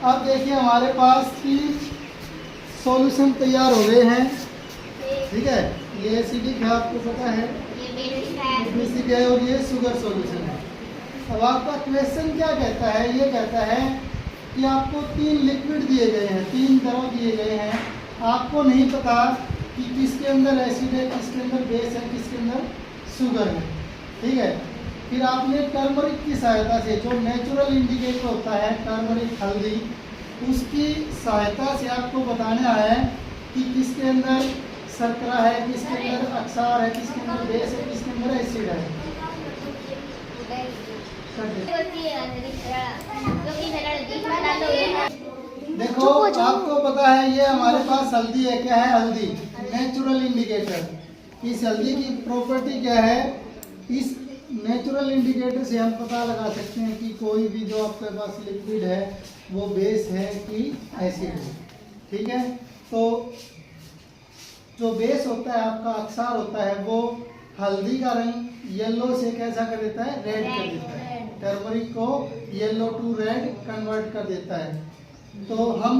अब देखिए हमारे पास 3 सॉल्यूशन तैयार हो गए हैं। ठीक है, ये एसिडिक है, आपको पता है, बेसिक है, और ये शुगर सॉल्यूशन है। अब आपका क्वेश्चन क्या कहता है? ये कहता है कि आपको 3 लिक्विड दिए गए हैं, 3 द्रव दिए गए हैं, आपको नहीं पता कि किसके अंदर एसिड है, किसके अंदर बेस है, किसके अंदर शुगर है। ठीक है, फिर आपने टर्मरिक की सहायता से, जो नेचुरल इंडिकेटर होता है टर्मरिक हल्दी, उसकी सहायता से आपको बताना है कि किसके अंदर शर्करा है, किसके अंदर अक्षार है, किसके अंदर बेस है, किसके अंदर एसिड है। देखो आपको पता है ये हमारे पास हल्दी है। क्या है? हल्दी नेचुरल इंडिकेटर। इस हल्दी की प्रॉपर्टी क्या है? इस नेचुरल इंडिकेटर से हम पता लगा सकते हैं कि कोई भी जो आपके पास लिक्विड है वो बेस है कि एसिड है। ठीक है, तो जो बेस होता है आपका अक्षार होता है वो हल्दी का रंग येलो से कैसा कर देता है? रेड कर देता है। टर्मरिक को येलो टू रेड कन्वर्ट कर देता है। तो हम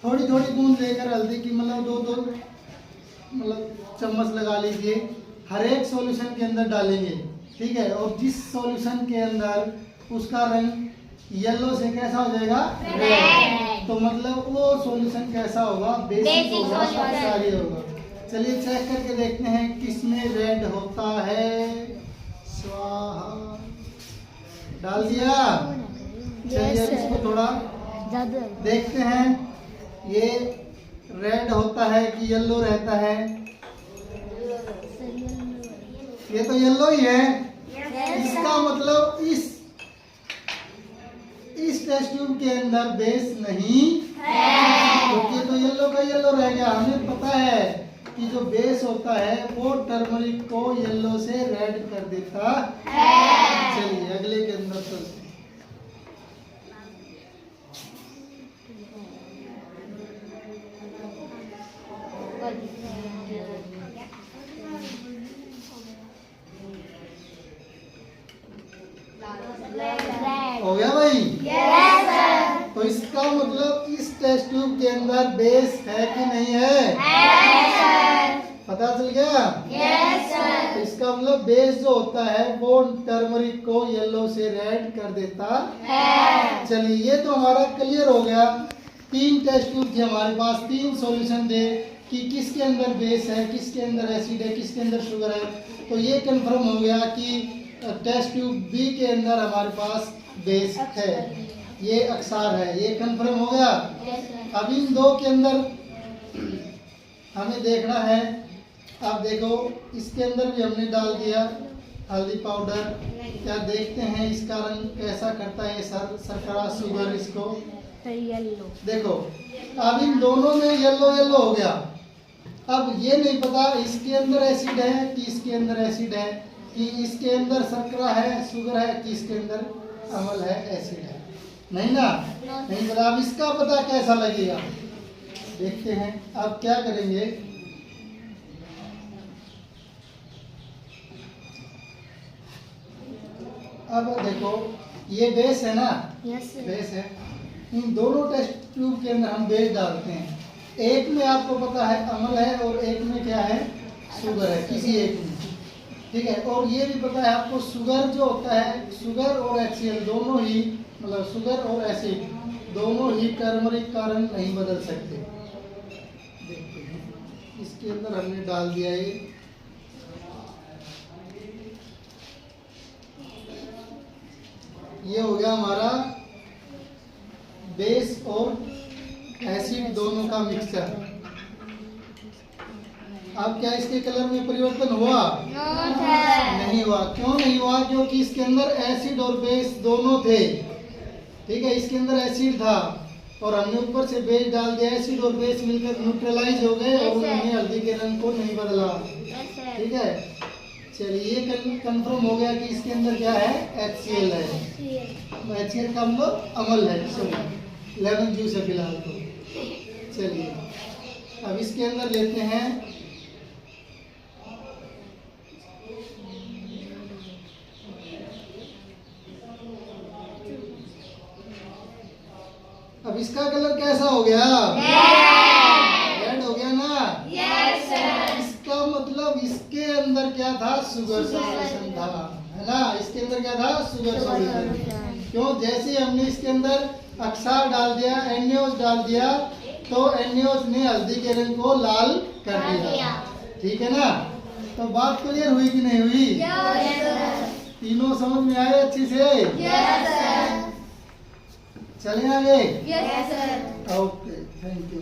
थोड़ी थोड़ी बूंद लेकर हल्दी की, मतलब 2-2 चम्मच लगा लीजिए, हर एक सॉल्यूशन के अंदर डालेंगे। ठीक है, और जिस सॉल्यूशन के अंदर उसका रंग येलो से कैसा हो जाएगा? रेड। तो मतलब वो सॉल्यूशन कैसा होगा? बेसिक होगा, अक्षारीय होगा। चलिए चेक करके देखते हैं किसमें रेड होता है। स्वाहा, डाल दिया। चलिए अब इसको थोड़ा देखते हैं, ये रेड होता है कि येलो रहता है? ये तो येलो ही है। इसका मतलब इस टेस्ट ट्यूब के अंदर बेस नहीं है, क्योंकि तो येलो का येलो रह गया। हमें पता है कि जो बेस होता है वो टर्मरिक को येलो से रेड कर देता है। चलिए अगले के अंदर चलते हैं। हो गया भाई? yes, sir। तो इसका मतलब इस टेस्ट ट्यूब के अंदर बेस है कि नहीं है? yes, sir। पता चल गया? yes, sir। तो इसका मतलब बेस जो होता है वो टर्मरिक को येलो से रेड कर देता है। चलिए ये तो हमारा क्लियर हो गया। 3 टेस्ट ट्यूब थे हमारे पास, 3 सॉल्यूशन थे कि किसके अंदर बेस है, किसके अंदर एसिड है, किसके अंदर शुगर है। तो ये कंफर्म हो गया कि टेस्ट ट्यूब बी के अंदर हमारे पास बेस है, ये अक्षार है। ये कंफर्म हो गया। अब इन 2 के अंदर हमें देखना है। अब देखो इसके अंदर भी हमने डाल दिया हल्दी पाउडर। क्या देखते हैं इसका रंग कैसा करता है? शर्करा, शुगर, इसको येलो। देखो अब इन दोनों में येलो येलो हो गया। अब ये नहीं पता इसके अंदर एसिड है कि इसके अंदर एसिड है, कि इसके अंदर शर्करा है, शुगर है, कि इसके अंदर अम्ल है, एसिड है। नहीं ना? नहीं पता। अब इसका पता कैसा लगेगा? देखते हैं। अब क्या करेंगे, अब देखो ये बेस है ना? yes, बेस है। इन दोनों टेस्ट ट्यूब के अंदर हम बेस डालते हैं। एक में आपको पता है अम्ल है और एक में क्या है? शुगर है, किसी एक में। ठीक है, और ये भी पता है आपको शुगर जो होता है, शुगर और HCl दोनों ही, मतलब शुगर और एसिड दोनों ही टर्मरिक का रंग नहीं बदल सकते। देखते हैं, इसके अंदर हमने डाल दिया ये हो गया हमारा बेस और एसिड दोनों का मिक्सचर। अब क्या इसके कलर में परिवर्तन हुआ? नहीं हुआ। क्यों नहीं हुआ? क्योंकि इसके अंदर एसिड और बेस दोनों थे। ठीक है, इसके अंदर एसिड था और हमने ऊपर से बेस डाल दिया। एसिड और बेस मिलकर न्यूट्रलाइज हो गए और उन्होंने हल्दी के रंग को नहीं बदला। ठीक है, चलिए ये कंफर्म हो गया कि इसके अंदर क्या है? HCl है। HCl का मतलब अम्ल है, लेमन जूस है फिलहाल तो। चलिए अब इसके अंदर लेते हैं अब इसका कलर कैसा हो गया? रेड हो गया ना? Yes sir. इसका मतलब इसके अंदर क्या था? शुगर सॉल्यूशन था, है ना? इसके अंदर क्या था? Sugar solution. क्यों? जैसे हमने इसके अंदर अक्षार डाल दिया, NaOH डाल दिया, तो NaOH ने हल्दी के रंग को लाल कर दिया। ठीक है ना? तो बात क्लियर हुई कि नहीं हुई? Yes sir. तीनों समझ में आए अच्छी से? Yes sir. चलें आगे? Yes sir. Okay, thank you.